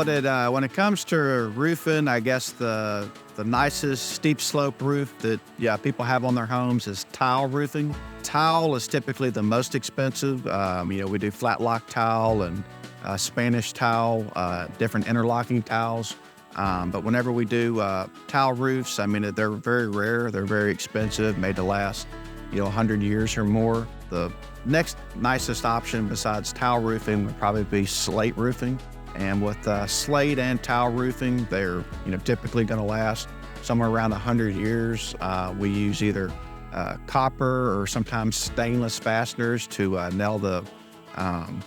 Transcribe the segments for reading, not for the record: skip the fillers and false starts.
when it comes to roofing, I guess the nicest steep slope roof that people have on their homes is tile roofing. Tile is typically the most expensive. We do flat lock tile and Spanish tile, different interlocking tiles. But whenever we do tile roofs, they're very rare. They're very expensive, made to last 100 years or more. The next nicest option besides tile roofing would probably be slate roofing. And with slate and tile roofing, they're typically going to last somewhere around 100 years. We use either copper or sometimes stainless fasteners to nail the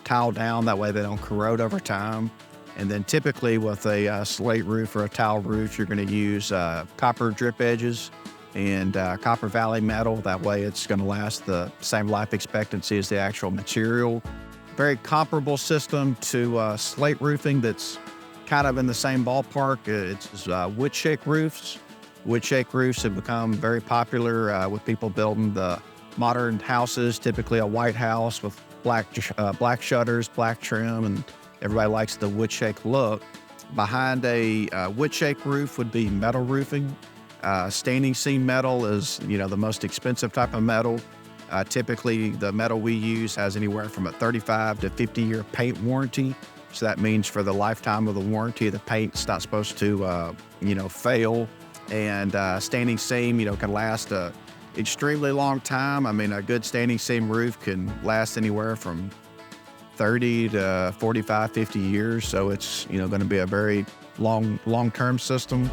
tile down. That way they don't corrode over time. And then typically with a slate roof or a tile roof, you're going to use copper drip edges and copper valley metal. That way it's going to last the same life expectancy as the actual material. Very comparable system to slate roofing that's kind of in the same ballpark. It's wood shake roofs. Wood shake roofs have become very popular with people building the modern houses, typically a white house with black shutters, black trim, and everybody likes the wood shake look. Behind a wood shake roof would be metal roofing. Standing seam metal is the most expensive type of metal. Typically, the metal we use has anywhere from a 35 to 50-year paint warranty. So that means for the lifetime of the warranty, the paint's not supposed to, fail. And standing seam, can last a extremely long time. A good standing seam roof can last anywhere from 30 to 45, 50 years. So it's, going to be a very long-term system.